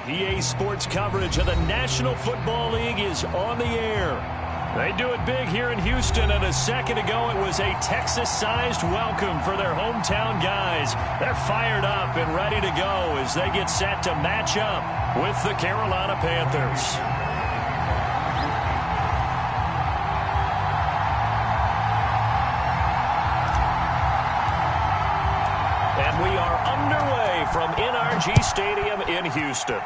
EA Sports coverage of the National Football League is on the air. They do it big here in Houston, and a second ago it was a Texas-sized welcome for their hometown guys. They're fired up and ready to go as they get set to match up with the Carolina Panthers. And we are underway from NRG Stadium in Houston.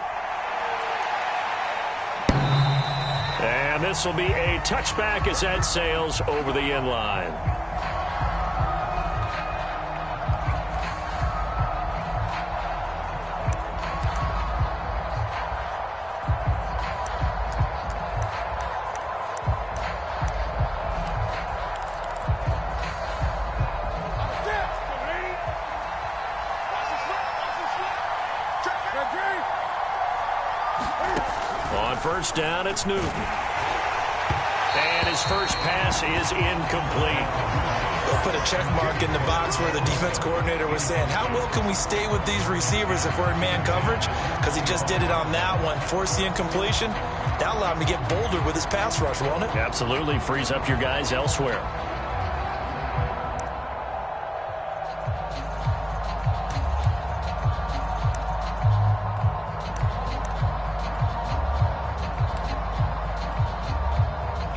And this will be a touchback as that sails over the end line. On first down, it's Newton. And his first pass is incomplete. They'll put a check mark in the box where the defense coordinator was saying, how well can we stay with these receivers if we're in man coverage? Because he just did it on that one, forced the incompletion. That allowed him to get bolder with his pass rush, won't it? Absolutely. Frees up your guys elsewhere.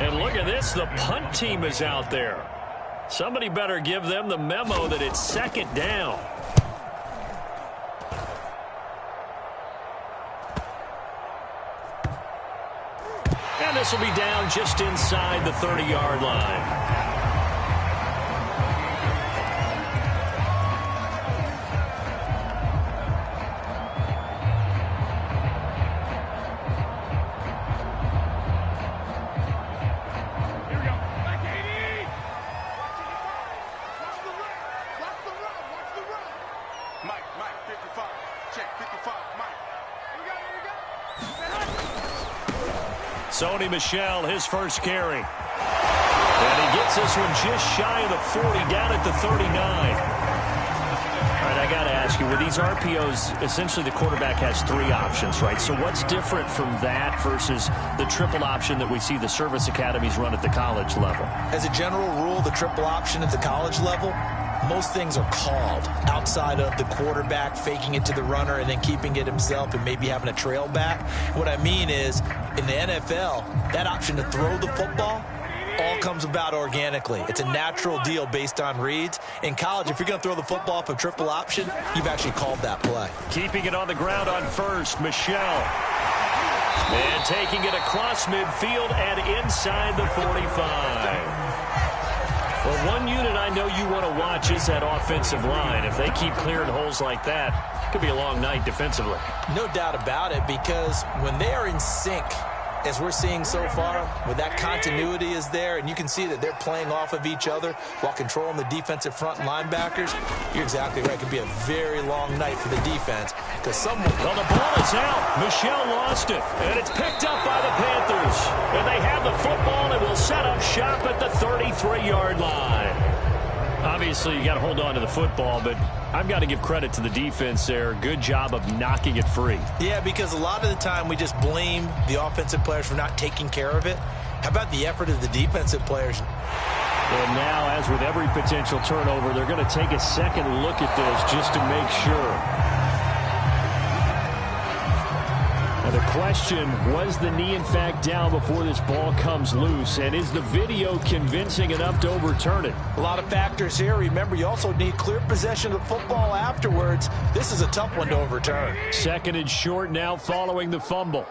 And look at this, the punt team is out there. Somebody better give them the memo that it's second down. And this will be down just inside the 30-yard line. Sony Michel, his first carry. And he gets this one just shy of the 40, down at the 39. All right, I got to ask you, with these RPOs, essentially the quarterback has three options, right? So what's different from that versus the triple option that we see the service academies run at the college level? As a general rule, the triple option at the college level, most things are called outside of the quarterback faking it to the runner and then keeping it himself and maybe having a trail back. What I mean is, in the NFL, that option to throw the football all comes about organically. It's a natural deal based on reads. In college, if you're going to throw the football off a triple option, you've actually called that play. Keeping it on the ground on first, Michel. And taking it across midfield and inside the 45. Well, one unit I know you want to watch is that offensive line. If they keep clearing holes like that, it could be a long night defensively. No doubt about it, because when they are in sync, as we're seeing so far, when that continuity is there, and you can see that they're playing off of each other while controlling the defensive front linebackers, you're exactly right. It could be a very long night for the defense, because someone... Well, the ball is out. Michel lost it, and it's picked up by the Panthers. And they have the football and will set up shop at the 33-yard line. Obviously, you got to hold on to the football, but I've got to give credit to the defense there. Good job of knocking it free. Yeah, because a lot of the time we just blame the offensive players for not taking care of it. How about the effort of the defensive players? And now, as with every potential turnover, they're going to take a second look at this just to make sure. Now the question, was the knee in fact down before this ball comes loose? And is the video convincing enough to overturn it? A lot of factors here. Remember, you also need clear possession of the football afterwards. This is a tough one to overturn. Second and short now following the fumble.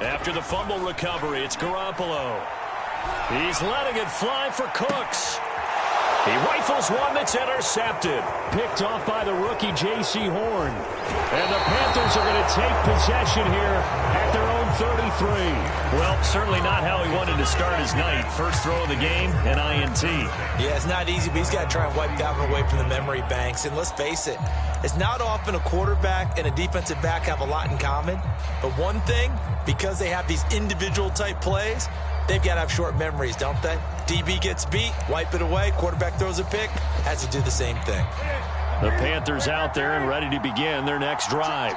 After the fumble recovery, it's Garoppolo. He's letting it fly for Cooks. He rifles one that's intercepted. Picked off by the rookie J.C. Horn. And the Panthers are going to take possession here at their own 33. Well, certainly not how he wanted to start his night. First throw of the game, an INT. Yeah, it's not easy, but he's got to try and wipe that one away from the memory banks. And let's face it, it's not often a quarterback and a defensive back have a lot in common. But one thing, because they have these individual type plays, they've got to have short memories, don't they? DB gets beat, wipe it away, quarterback throws a pick, has to do the same thing. The Panthers out there and ready to begin their next drive.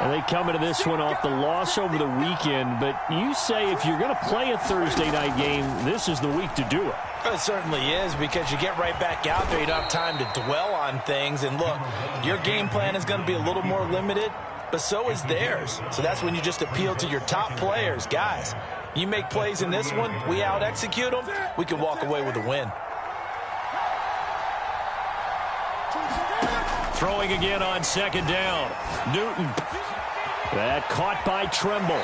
And they come into this one off the loss over the weekend, but you say if you're going to play a Thursday night game, this is the week to do it. It certainly is, because you get right back out there. You don't have time to dwell on things. And look, your game plan is going to be a little more limited, but so is theirs. So that's when you just appeal to your top players. Guys, you make plays in this one, we out-execute them, we can walk away with a win. Throwing again on second down. Newton. That caught by Trimble.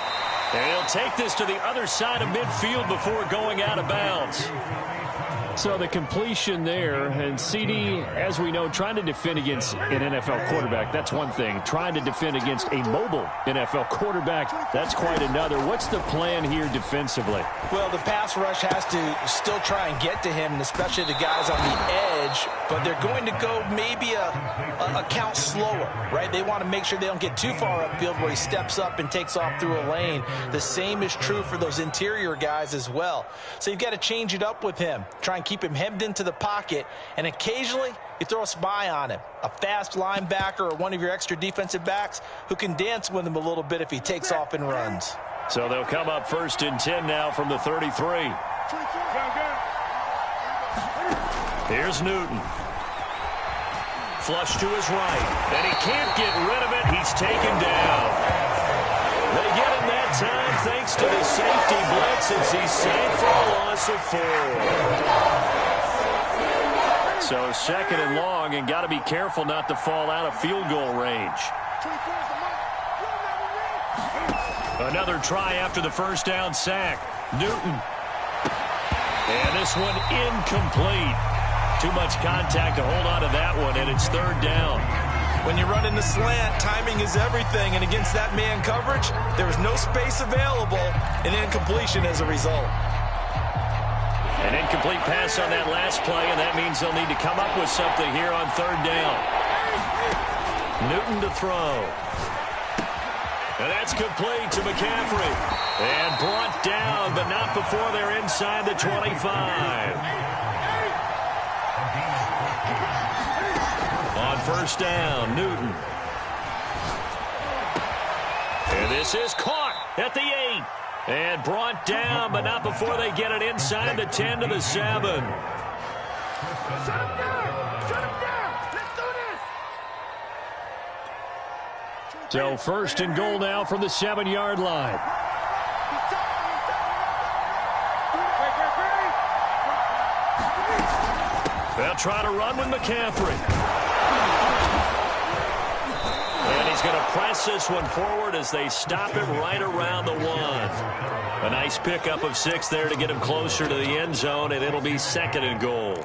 And he'll take this to the other side of midfield before going out of bounds. So the completion there, and CD, as we know, trying to defend against an NFL quarterback, that's one thing. Trying to defend against a mobile NFL quarterback, that's quite another. What's the plan here defensively? Well, the pass rush has to still try and get to him, and especially the guys on the edge, but they're going to go maybe a count slower, right? They want to make sure they don't get too far upfield where he steps up and takes off through a lane. The same is true for those interior guys as well. So you've got to change it up with him. Try and keep him hemmed into the pocket, and occasionally you throw a spy on him, a fast linebacker or one of your extra defensive backs who can dance with him a little bit if he takes off and runs. So they'll come up 1st and 10 now from the 33. Here's Newton. Flush to his right, and he can't get rid of it. He's taken down. They get him that time thanks to the safety blitz as he's sacked for a loss of 4. So 2nd and long, and got to be careful not to fall out of field goal range. Another try after the 1st down sack. Newton. And this one incomplete. Too much contact to hold on to that one, and it's 3rd down. When you run in the slant, timing is everything, and against that man coverage, there was no space available, and incompletion as a result. An incomplete pass on that last play, and that means they'll need to come up with something here on 3rd down. Newton to throw. And that's complete to McCaffrey. And brought down, but not before they're inside the 25. On 1st down, Newton. And this is caught at the 8. And brought down, but not before they get it inside the 10 to the 7. Shut him down! Shut him down! Let's do this! So 1st and goal now from the 7-yard line. They'll try to run with McCaffrey. And he's going to press this one forward as they stop him right around the 1. A nice pickup of 6 there to get him closer to the end zone, and it'll be 2nd and goal.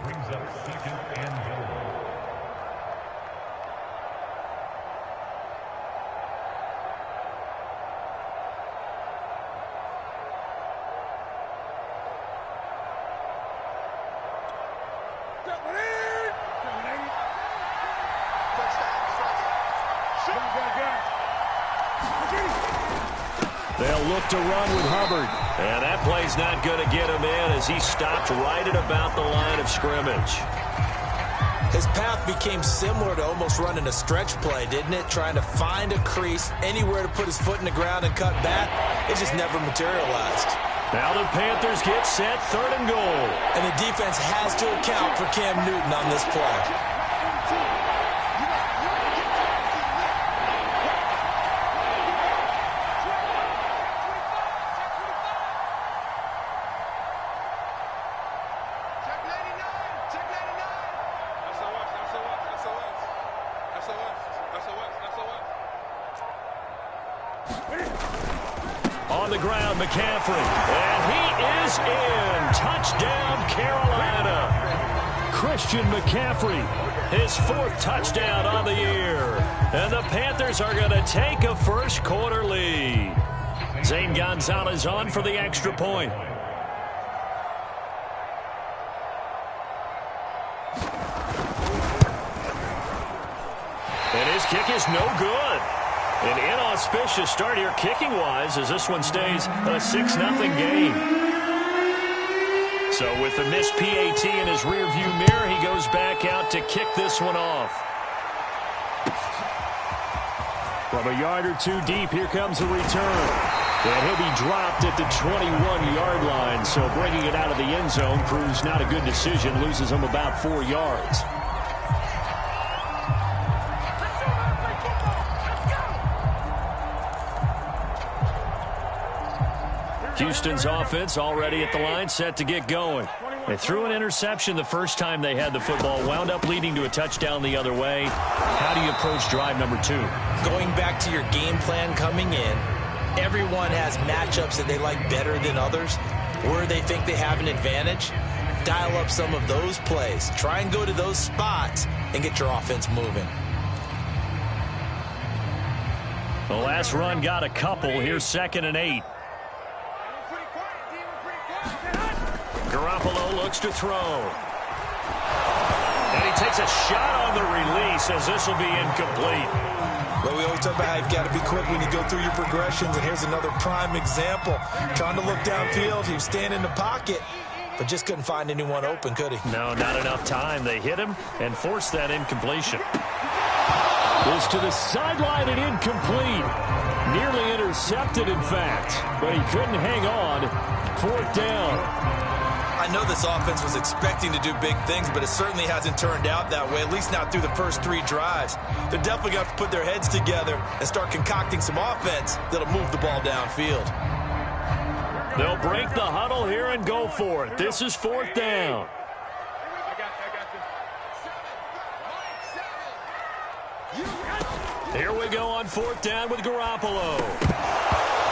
They'll look to run with Hubbard. And that play's not going to get him in as he stopped right at about the line of scrimmage. His path became similar to almost running a stretch play, didn't it? Trying to find a crease, anywhere to put his foot in the ground and cut back. It just never materialized. Now the Panthers get set, 3rd and goal. And the defense has to account for Cam Newton on this play. On the ground, McCaffrey. And he is in. Touchdown, Carolina. Christian McCaffrey, his 4th touchdown on the year. And the Panthers are going to take a 1st quarter lead. Zane Gonzalez on for the extra point. And his kick is no good. An inauspicious start here kicking-wise as this one stays a 6-0 game. So with the missed PAT in his rearview mirror, he goes back out to kick this one off. From a yard or two deep, here comes a return. And he'll be dropped at the 21-yard line, so bringing it out of the end zone proves not a good decision, loses him about 4 yards. Houston's offense already at the line, set to get going. They threw an interception the first time they had the football, wound up leading to a touchdown the other way. How do you approach drive number 2? Going back to your game plan coming in, everyone has matchups that they like better than others, where they think they have an advantage. Dial up some of those plays. Try and go to those spots and get your offense moving. The last run got a couple. Here's 2nd and 8. Garoppolo looks to throw. And he takes a shot on the release as this will be incomplete. Well, we always talk about how you've got to be quick when you go through your progressions, and here's another prime example. Trying to look downfield, he was standing in the pocket, but just couldn't find anyone open, could he? No, not enough time. They hit him and forced that incompletion. Goes to the sideline and incomplete. Nearly intercepted, in fact, but he couldn't hang on. 4th down. I know this offense was expecting to do big things, but it certainly hasn't turned out that way, at least not through the first 3 drives. They're definitely going to have to put their heads together and start concocting some offense that'll move the ball downfield. They'll break the huddle here and go for it. This is 4th down. Here we go on 4th down with Garoppolo.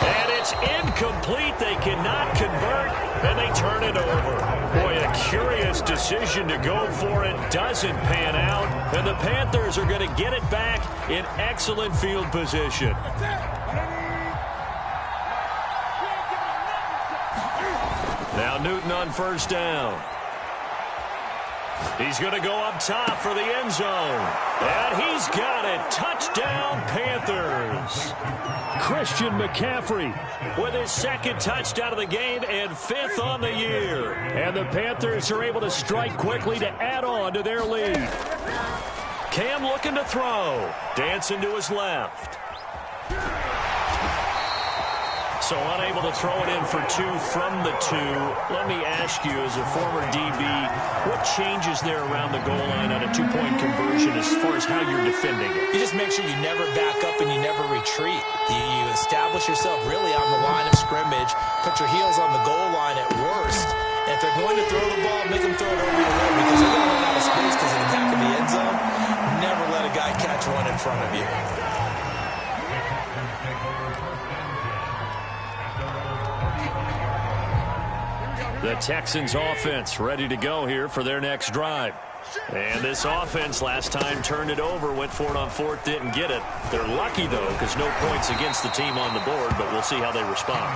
And it's incomplete. They cannot convert, and they turn it over. Boy, a curious decision to go for it. Doesn't pan out, and the Panthers are going to get it back in excellent field position. Now Newton on 1st down. He's going to go up top for the end zone. And he's got it. Touchdown, Panthers. Christian McCaffrey with his 2nd touchdown of the game and 5th on the year. And the Panthers are able to strike quickly to add on to their lead. Cam looking to throw. Dancing to his left. So unable to throw it in for 2 from the 2. Let me ask you, as a former DB, what changes there around the goal line on a 2-point conversion as far as how you're defending it? You just make sure you never back up and you never retreat. You establish yourself really on the line of scrimmage, put your heels on the goal line at worst. And if they're going to throw the ball, make them throw it over your head, because they're going to run out of space because of the back of the end zone. Never let a guy catch one in front of you. The Texans offense ready to go here for their next drive. And this offense last time turned it over, went for it on 4th, didn't get it. They're lucky, though, because no points against the team on the board, but we'll see how they respond.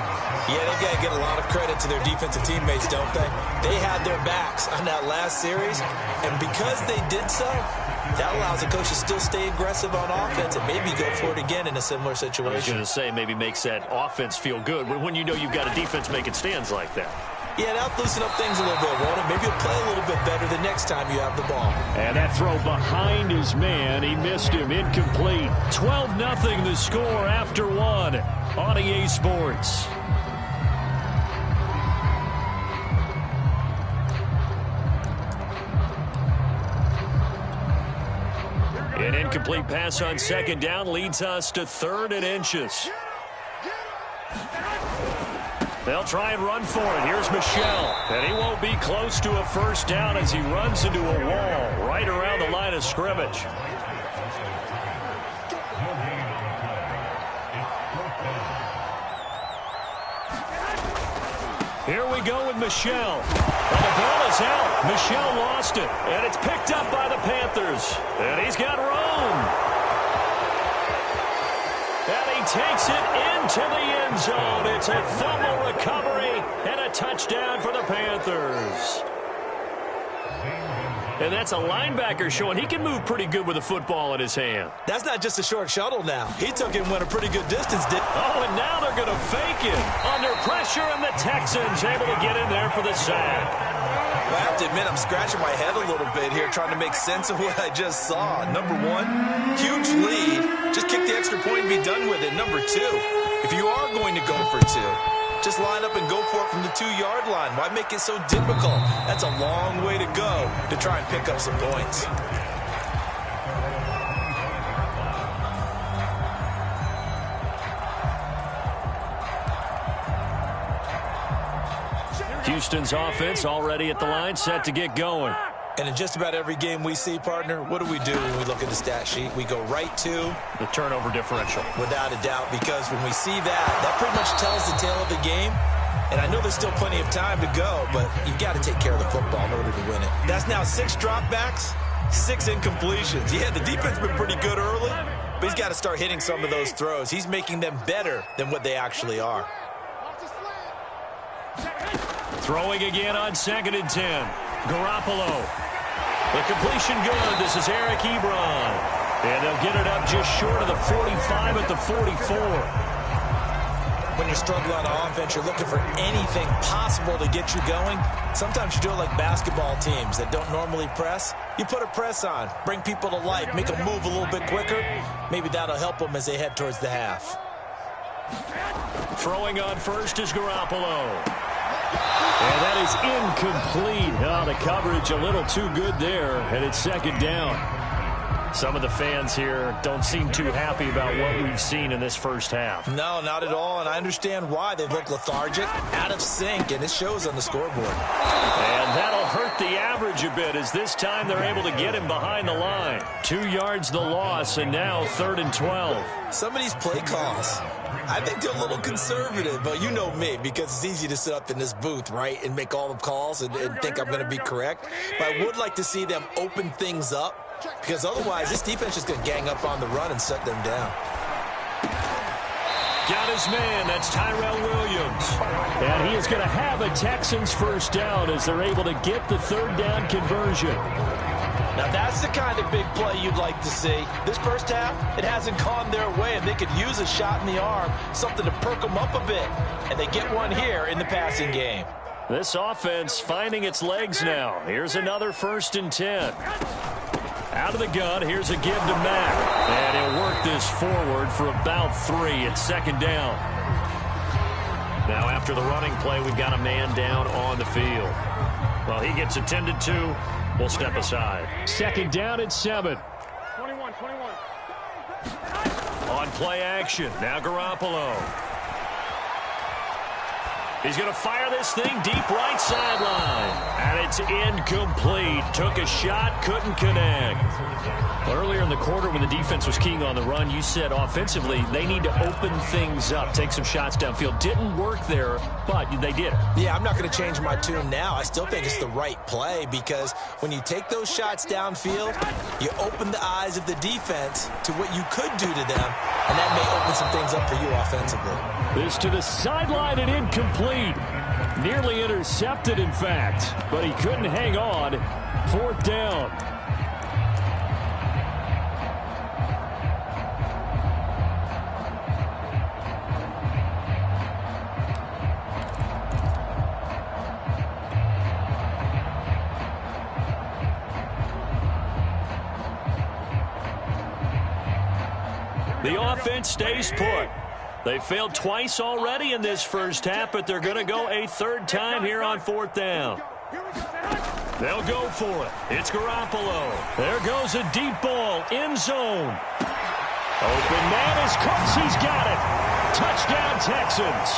Yeah, they've got to get a lot of credit to their defensive teammates, don't they? They had their backs on that last series, and because they did so, that allows the coach to still stay aggressive on offense and maybe go for it again in a similar situation. I was going to say, maybe makes that offense feel good when you know you've got a defense making stands like that. Yeah, that'll loosen up things a little bit, won't it? Maybe you'll play a little bit better the next time you have the ball. And that throw behind his man, he missed him, incomplete. 12-0 the score after 1 on EA Sports. An incomplete pass on 2nd down leads us to 3rd and inches. They'll try and run for it. Here's Michel. And he won't be close to a 1st down as he runs into a wall right around the line of scrimmage. Here we go with Michel. And the ball is out. Michel lost it. And it's picked up by the Panthers. And he's got room. And he takes it into the end zone. It's a fumble recovery and a touchdown for the Panthers. And that's a linebacker showing he can move pretty good with a football in his hand. That's not just a short shuttle now. He took it and went a pretty good distance, didn't he? Oh, and now they're going to fake it. Under pressure, and the Texans able to get in there for the sack. Well, I have to admit, I'm scratching my head a little bit here trying to make sense of what I just saw. Number one, huge lead. Just kick the extra point and be done with it. Number two, if you are going to go for two, just line up and go for it from the 2-yard line. Why make it so difficult? That's a long way to go to try and pick up some points. Houston's offense already at the line, set to get going. And in just about every game we see, partner, what do we do when we look at the stat sheet? We go right to the turnover differential. Without a doubt, because when we see that pretty much tells the tale of the game. And I know there's still plenty of time to go, but you've got to take care of the football in order to win it. That's now 6 dropbacks, 6 incompletions. Yeah, the defense has been pretty good early, but he's got to start hitting some of those throws. He's making them better than what they actually are. Throwing again on 2nd and 10. Garoppolo. The completion good. This is Eric Ebron. And they'll get it up just short of the 45 at the 44. When you're struggling on offense, you're looking for anything possible to get you going. Sometimes you do it like basketball teams that don't normally press. You put a press on, bring people to life, make them move a little bit quicker. Maybe that'll help them as they head towards the half. Throwing on first is Garoppolo. And that is incomplete. Oh, the coverage a little too good there, and it's 2nd down. Some of the fans here don't seem too happy about what we've seen in this first half. No, not at all, and I understand why. They look lethargic, out of sync, and it shows on the scoreboard. And that'll hurt the average a bit, as this time they're able to get him behind the line. 2 yards the loss, and now 3rd and 12. Some of these play calls, I think they're a little conservative, but you know me, because it's easy to sit up in this booth, right, and make all the calls and think I'm going to be correct. But I would like to see them open things up, because otherwise this defense is going to gang up on the run and shut them down. Got his man. That's Tyrell Williams. And he is going to have a Texans first down as they're able to get the 3rd down conversion. Now, that's the kind of big play you'd like to see. This first half, it hasn't gone their way, and they could use a shot in the arm, something to perk them up a bit. And they get one here in the passing game. This offense finding its legs now. Here's another 1st and 10. Out of the gun, here's a give to Mack. And he'll work this forward for about 3. It's 2nd down. Now, after the running play, we've got a man down on the field. Well, he gets attended to. We'll step aside. 2nd down at 7. 21. On play action. Now Garoppolo. He's going to fire this thing deep right sideline. And it's incomplete. Took a shot, couldn't connect. Earlier in the quarter when the defense was keying on the run, you said offensively they need to open things up, take some shots downfield. Didn't work there, but they did it. Yeah, I'm not going to change my tune now. I still think it's the right play because when you take those shots downfield, you open the eyes of the defense to what you could do to them, and that may open some things up for you offensively. This to the sideline and incomplete. Nearly intercepted, in fact, but he couldn't hang on. 4th down. The offense stays put. They failed twice already in this first half, but they're going to go a 3rd time here on 4th down. They'll go for it. It's Garoppolo. There goes a deep ball. End zone. Open man is Cooks. He's got it. Touchdown, Texans.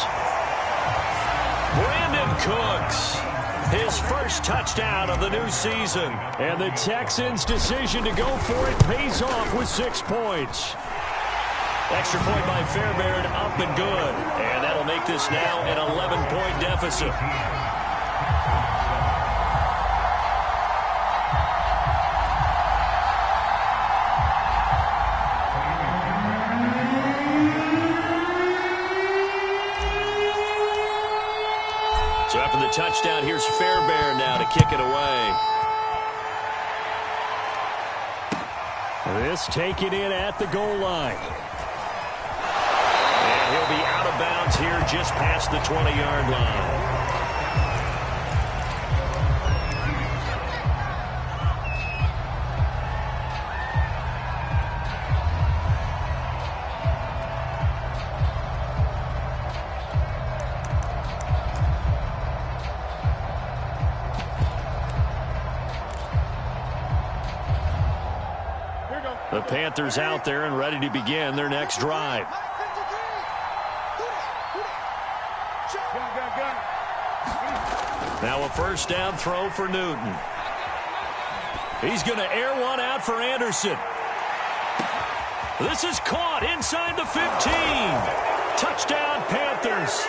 Brandon Cooks. His first touchdown of the new season. And the Texans' decision to go for it pays off with 6 points. Extra point by Fairbairn, up and good. And that'll make this now an 11-point deficit. So after the touchdown, here's Fairbairn now to kick it away. This taken in at the goal line. He'll be out of bounds here just past the 20-yard line. Panthers out there and ready to begin their next drive. Now a first down throw for Newton. He's going to air one out for Anderson. This is caught inside the 15. Touchdown, Panthers.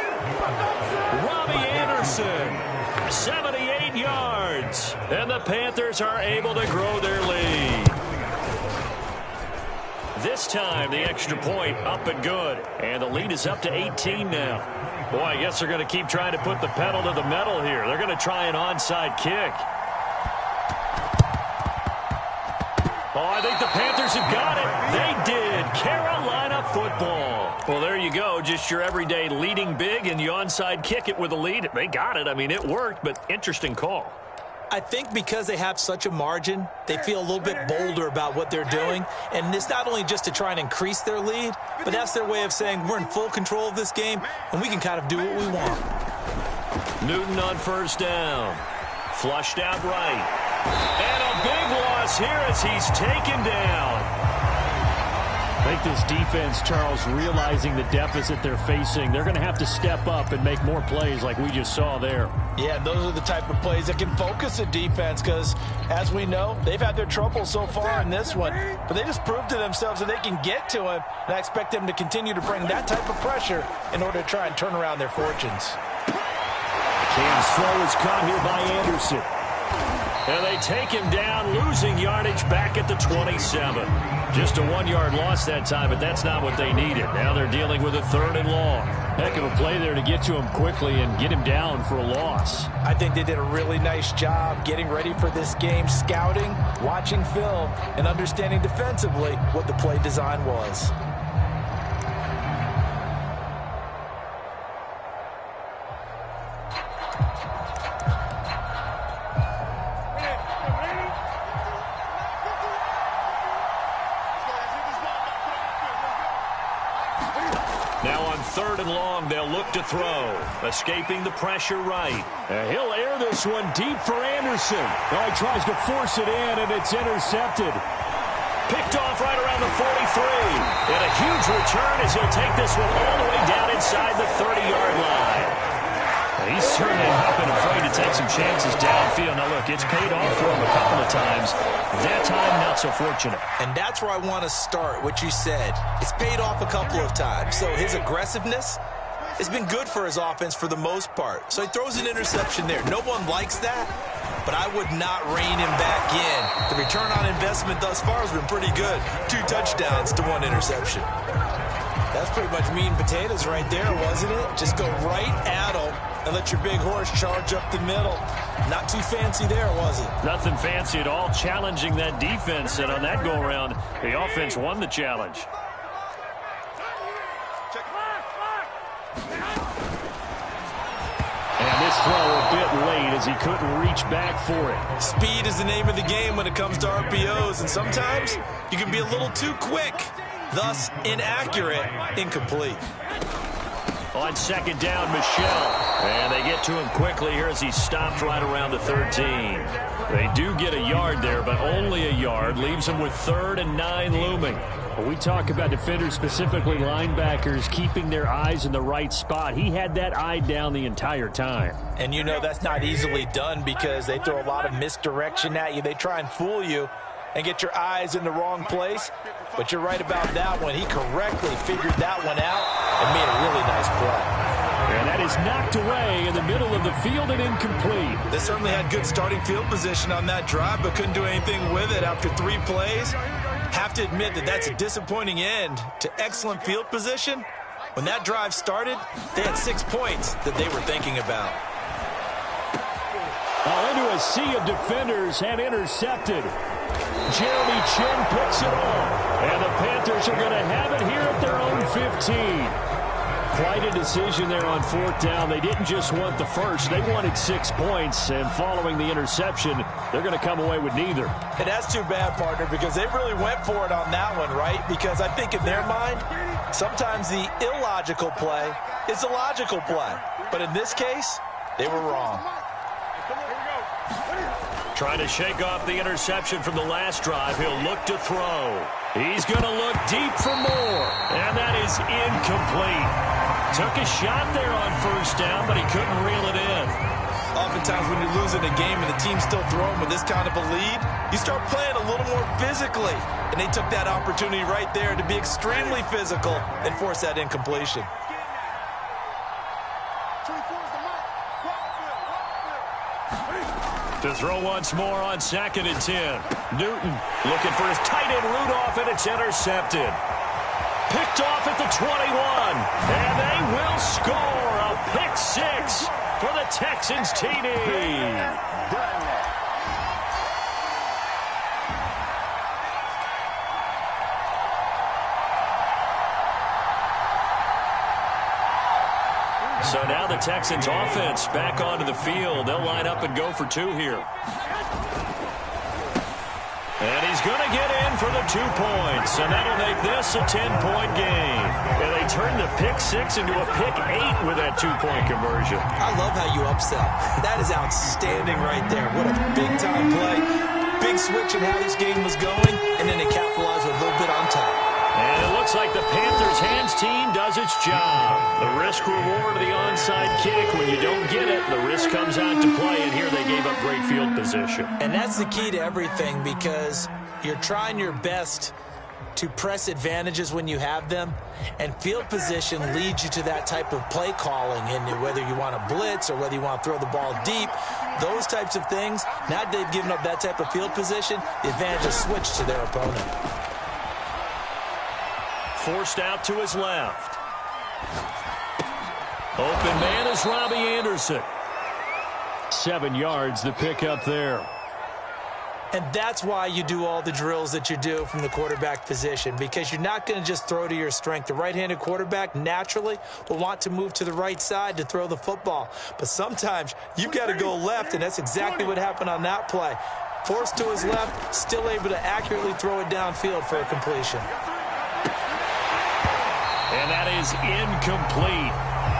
Robbie Anderson, 78 yards. And the Panthers are able to grow their lead. This time, the extra point up and good. And the lead is up to 18 now. Boy, I guess they're going to keep trying to put the pedal to the metal here. They're going to try an onside kick. Oh, I think the Panthers have got it. They did. Carolina football. Well, there you go. Just your everyday leading big, and you onside kick it with a lead. They got it. I mean, it worked, but interesting call. I think because they have such a margin, they feel a little bit bolder about what they're doing. And it's not only just to try and increase their lead, but that's their way of saying we're in full control of this game, and we can kind of do what we want. Newton on first down. Flushed out right. And a big loss here as he's taken down. I think this defense, Charles, realizing the deficit they're facing, they're going to have to step up and make more plays like we just saw there. Yeah, those are the type of plays that can focus a defense because, as we know, they've had their trouble so far in this one. But they just proved to themselves that they can get to him, and I expect them to continue to bring that type of pressure in order to try and turn around their fortunes. Cam's throw is caught here by Anderson. And they take him down, losing yardage back at the 27. Just a 1-yard loss that time, but that's not what they needed. Now they're dealing with a 3rd and long. Heck of a play there to get to him quickly and get him down for a loss. I think they did a really nice job getting ready for this game, scouting, watching film, and understanding defensively what the play design was. Now on 3rd and long, they'll look to throw. Escaping the pressure right. He'll air this one deep for Anderson. Oh, he tries to force it in, and it's intercepted. Picked off right around the 43. And a huge return as he'll take this one all the way down inside the 30-yard line. He's certainly not been afraid to take some chances downfield. Now, look, it's paid off for him a couple of times. That time, not so fortunate. And that's where I want to start, what you said. It's paid off a couple of times. So his aggressiveness has been good for his offense for the most part. So he throws an interception there. No one likes that, but I would not rein him back in. The return on investment thus far has been pretty good. 2 touchdowns to 1 interception. That's pretty much meat and potatoes right there, wasn't it? Just go right at him and let your big horse charge up the middle. Not too fancy there, was it? Nothing fancy at all, challenging that defense. And on that go-around, the offense won the challenge. And this throw a bit late as he couldn't reach back for it. Speed is the name of the game when it comes to RPOs, and sometimes you can be a little too quick, thus inaccurate, incomplete. On 2nd down, Michelle. And they get to him quickly here as he stopped right around the 13. They do get a yard there, but only a yard. Leaves them with 3rd and 9 looming. When we talk about defenders, specifically linebackers, keeping their eyes in the right spot, he had that eye down the entire time. And you know that's not easily done because they throw a lot of misdirection at you. They try and fool you and get your eyes in the wrong place. But you're right about that one. He correctly figured that one out and made a really nice play. And that is knocked away in the middle of the field and incomplete. They certainly had good starting field position on that drive, but couldn't do anything with it after 3 plays. Have to admit that that's a disappointing end to excellent field position. When that drive started, they had 6 points that they were thinking about. Into a sea of defenders and intercepted. Jeremy Chin picks it off. And the Panthers are going to have it here at their own 15. Quite a decision there on 4th down. They didn't just want the first. They wanted 6 points. And following the interception, they're going to come away with neither. And that's too bad, partner, because they really went for it on that one, right? Because I think in their mind, sometimes the illogical play is a logical play. But in this case, they were wrong. Trying to shake off the interception from the last drive. He'll look to throw. He's going to look deep for more, and that is incomplete. Took a shot there on first down, but he couldn't reel it in. Oftentimes when you're losing a game and the team's still throwing with this kind of a lead, you start playing a little more physically. And they took that opportunity right there to be extremely physical and force that incompletion. To throw once more on 2nd and 10. Newton looking for his tight end Rudolph, and it's intercepted. Picked off at the 21, and they will score a pick 6 for the Texans TD. So now the Texans offense back onto the field. They'll line up and go for 2 here. And he's going to get in for the 2 points, and that'll make this a 10-point game. And they turn the pick 6 into a pick 8 with that 2-point conversion. I love how you upsell. That is outstanding right there. What a big-time play. Big switch in how this game was going, and then they capitalized with a little bit on top. And it looks like the Panthers' hands team does its job. The risk-reward of the onside kick. When you don't get it, the risk comes out to play, and here they gave up great field position. And that's the key to everything, because you're trying your best to press advantages when you have them, and field position leads you to that type of play calling. And whether you want to blitz or whether you want to throw the ball deep, those types of things, now that they've given up that type of field position, the advantage is switched to their opponent. Forced out to his left. Open man is Robbie Anderson. 7 yards, the pickup there. And that's why you do all the drills that you do from the quarterback position, because you're not going to just throw to your strength. The right-handed quarterback naturally will want to move to the right side to throw the football. But sometimes you've got to go left, and that's exactly what happened on that play. Forced to his left, still able to accurately throw it downfield for a completion. And that is incomplete.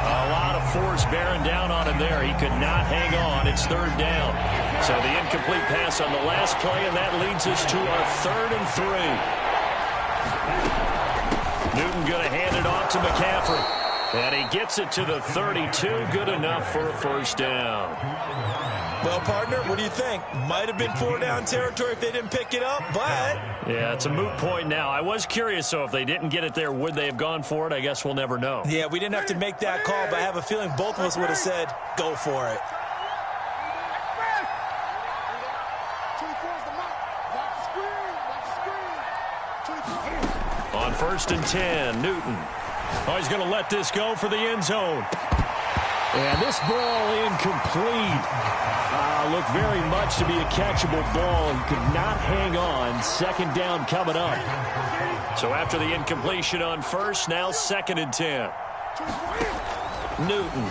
A lot of force bearing down on him there. He could not hang on. It's 3rd down. So the incomplete pass on the last play, and that leads us to our 3rd and 3. Newton going to hand it off to McCaffrey. And he gets it to the 32. Good enough for a first down. Well, partner, what do you think? Might have been 4-down territory if they didn't pick it up, but... Yeah, it's a moot point now. I was curious, so if they didn't get it there, would they have gone for it? I guess we'll never know. Yeah, we didn't have to make that call, but I have a feeling both of us would have said, go for it. On 1st and 10, Newton. Oh, he's going to let this go for the end zone. And this ball incomplete. Looked very much to be a catchable ball. He could not hang on. 2nd down coming up. So after the incompletion on 1st, now 2nd and 10. Newton.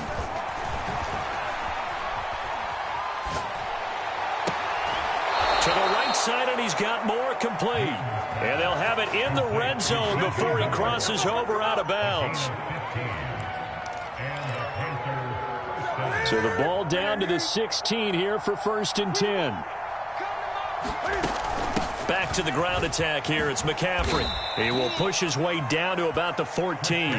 To the right side, and he's got more complete. And they'll have it in the red zone before he crosses over out of bounds. So the ball down to the 16 here for 1st and 10. Back to the ground attack here. It's McCaffrey. He will push his way down to about the 14.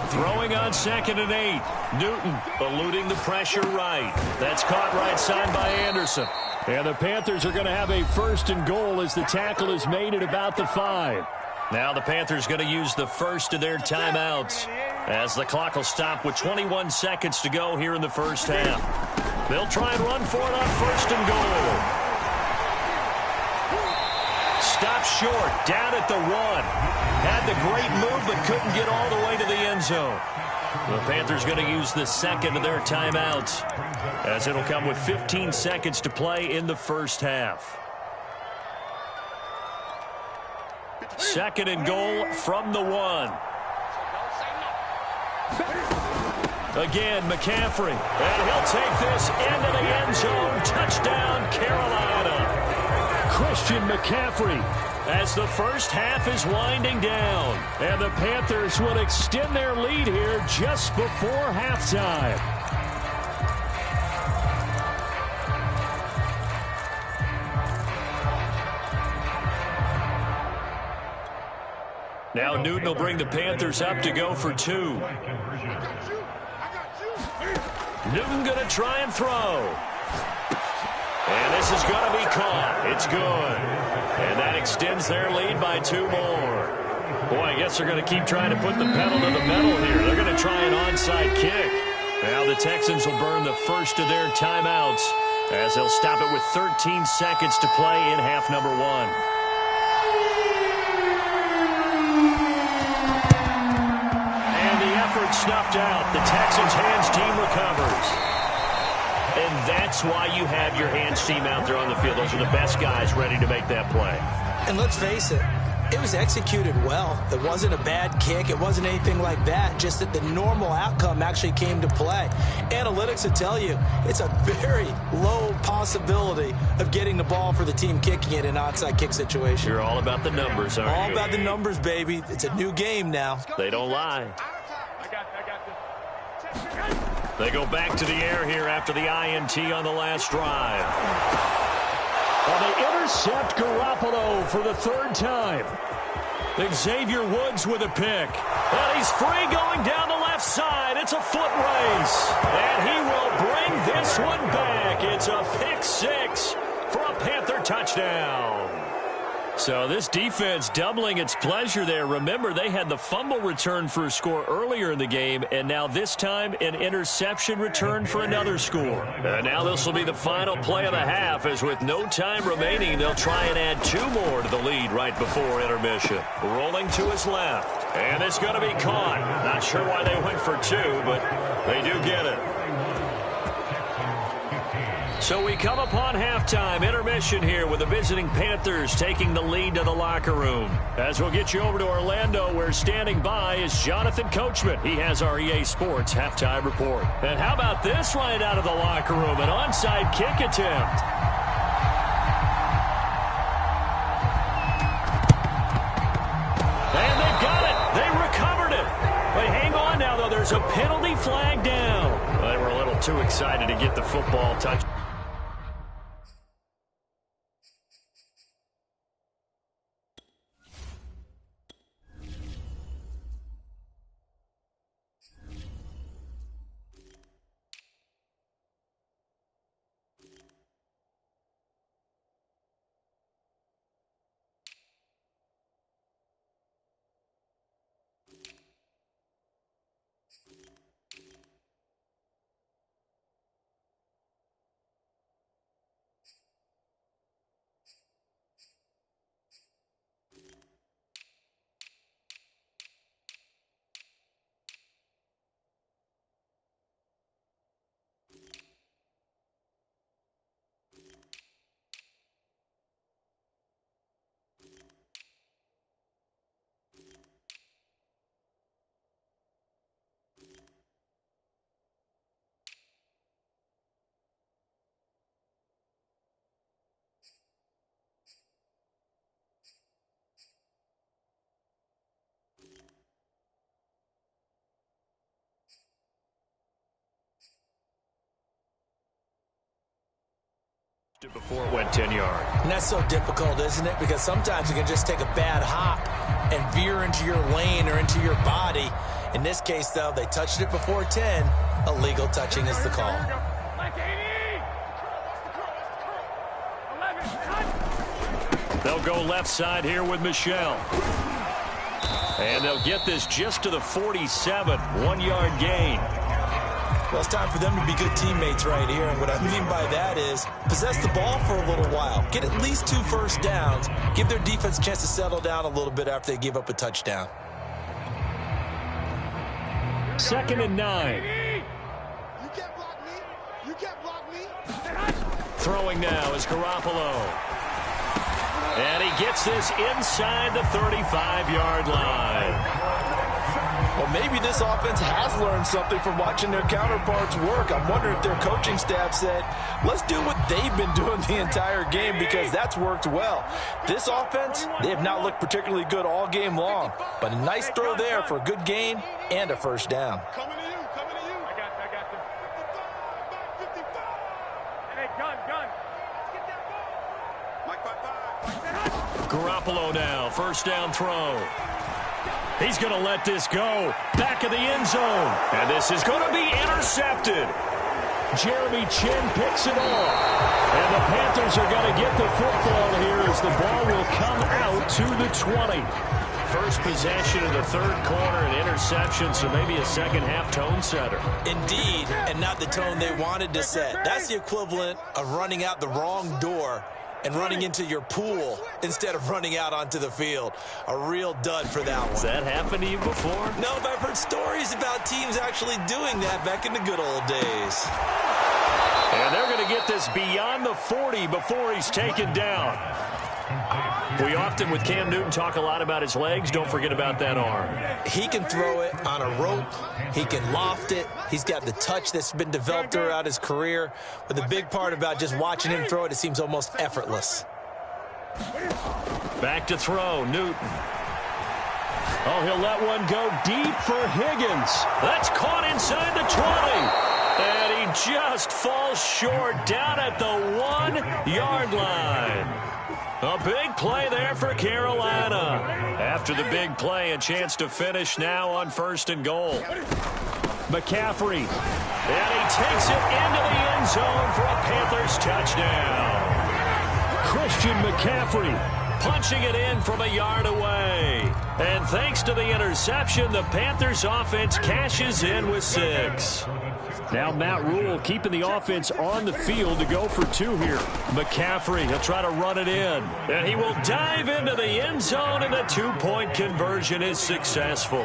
Throwing on 2nd and 8. Newton eluding the pressure right. That's caught right side by Anderson. And the Panthers are going to have a 1st and goal as the tackle is made at about the 5. Now the Panthers going to use the first of their timeouts as the clock will stop with 21 seconds to go here in the first half. They'll try and run for it on 1st and goal. Stop short, down at the 1. Had the great move but couldn't get all the way to the end zone. The Panthers going to use the 2nd of their timeouts as it'll come with 15 seconds to play in the first half. 2nd and goal from the 1. Again, McCaffrey. And he'll take this into the end zone. Touchdown, Carolina. Christian McCaffrey. As the first half is winding down. And the Panthers will extend their lead here just before halftime. Now Newton will bring the Panthers up to go for 2. Newton going to try and throw. And this is going to be caught. It's good. And that extends their lead by 2 more. Boy, I guess they're going to keep trying to put the pedal to the metal here. They're going to try an onside kick. Now the Texans will burn the first of their timeouts as they'll stop it with 13 seconds to play in half number 1. Snuffed out. The Texans hands team recovers. And that's why you have your hands team out there on the field. Those are the best guys ready to make that play. And let's face it, it was executed well. It wasn't a bad kick. It wasn't anything like that. Just that the normal outcome actually came to play. Analytics will tell you it's a very low possibility of getting the ball for the team kicking it in an onside kick situation. You're all about the numbers, aren't you? All about the numbers, baby. It's a new game now. They don't lie. They go back to the air here after the INT on the last drive. Well, they intercept Garoppolo for the 3rd time. Xavier Woods with a pick. And he's free going down the left side. It's a foot race. And he will bring this one back. It's a pick 6 for a Panther touchdown. So this defense doubling its pleasure there. Remember, they had the fumble return for a score earlier in the game, and now this time an interception return for another score. And now this will be the final play of the half, as with no time remaining, they'll try and add 2 more to the lead right before intermission. Rolling to his left, and it's going to be caught. Not sure why they went for 2, but they do get it. So we come upon halftime, intermission here with the visiting Panthers taking the lead to the locker room. As we'll get you over to Orlando, where standing by is Jonathan Coachman. He has our EA Sports halftime report. And how about this right out of the locker room, an onside kick attempt. And they've got it. They recovered it. But hang on now, though. There's a penalty flag down. Well, they were a little too excited to get the football touch. Before it went 10 yards. And that's so difficult, isn't it? Because sometimes you can just take a bad hop and veer into your lane or into your body. In this case, though, they touched it before 10. Illegal touching is the call. They'll go left side here with Michelle. And they'll get this just to the 47. 1-yard gain. Well, it's time for them to be good teammates right here. And what I mean by that is possess the ball for a little while. Get at least 2 first downs. Give their defense a chance to settle down a little bit after they give up a touchdown. 2nd and 9. You can't block me. You can't block me. Throwing now is Garoppolo. And he gets this inside the 35-yard line. Well, maybe this offense has learned something from watching their counterparts work. I'm wondering if their coaching staff said, let's do what they've been doing the entire game, because that's worked well. This offense, they have not looked particularly good all game long. But a nice throw there for a good gain and a first down. Coming to you. Coming to you. I got you. 55. Hey, gun. Let's get that ball. Mike 5. Garoppolo now, first down throw. He's going to let this go. Back of the end zone. And this is going to be intercepted. Jeremy Chin picks it off. And the Panthers are going to get the football here as the ball will come out to the 20. First possession of the third quarter, an interception, so maybe a second-half tone setter. Indeed, and not the tone they wanted to set. That's the equivalent of running out the wrong door and running into your pool instead of running out onto the field. A real dud for that one. Has that happened to you before? No, but I've heard stories about teams actually doing that back in the good old days. And they're going to get this beyond the 40 before he's taken down. We often, with Cam Newton, talk a lot about his legs. Don't forget about that arm. He can throw it on a rope. He can loft it. He's got the touch that's been developed throughout his career. But the big part about just watching him throw it, it seems almost effortless. Back to throw, Newton. Oh, he'll let one go deep for Higgins. That's caught inside the 20. And he just falls short down at the 1-yard line. A big play there for Carolina. After the big play, a chance to finish now on 1st and goal. McCaffrey. And he takes it into the end zone for a Panthers touchdown. Christian McCaffrey punching it in from a yard away. And thanks to the interception, the Panthers offense cashes in with 6. Now Matt Rule keeping the offense on the field to go for 2 here. McCaffrey, he'll try to run it in. And he will dive into the end zone, and the 2-point conversion is successful.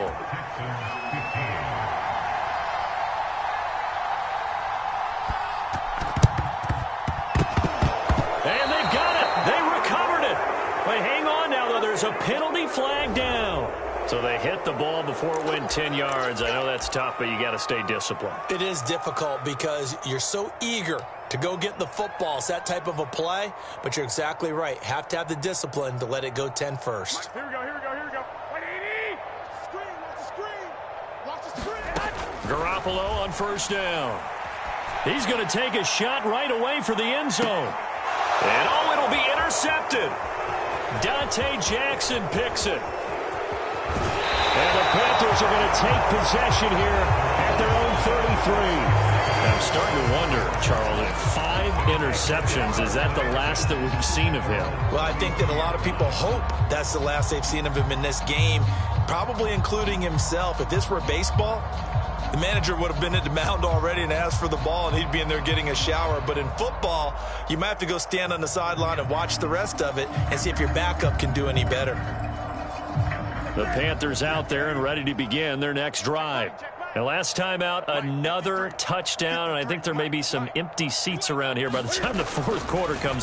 And they've got it. They recovered it. But hang on now, though. There's a penalty flag down. So they hit the ball before it went 10 yards. I know that's tough, but you got to stay disciplined. It is difficult because you're so eager to go get the football. It's that type of a play, but you're exactly right. Have to have the discipline to let it go 10 first. Here we go, here we go, here we go. Wait, Edie! Screen, watch the screen. Watch the screen. Garoppolo on 1st down. He's going to take a shot right away for the end zone. And oh, it'll be intercepted. Dante Jackson picks it. And the Panthers are going to take possession here at their own 33. I'm starting to wonder, Charles, if 5 interceptions, is that the last that we've seen of him? Well, I think that a lot of people hope that's the last they've seen of him in this game, probably including himself. If this were baseball, the manager would have been at the mound already and asked for the ball, and he'd be in there getting a shower. But in football, you might have to go stand on the sideline and watch the rest of it and see if your backup can do any better. The Panthers out there and ready to begin their next drive. And last time out, another touchdown, and I think there may be some empty seats around here by the time the 4th quarter comes around.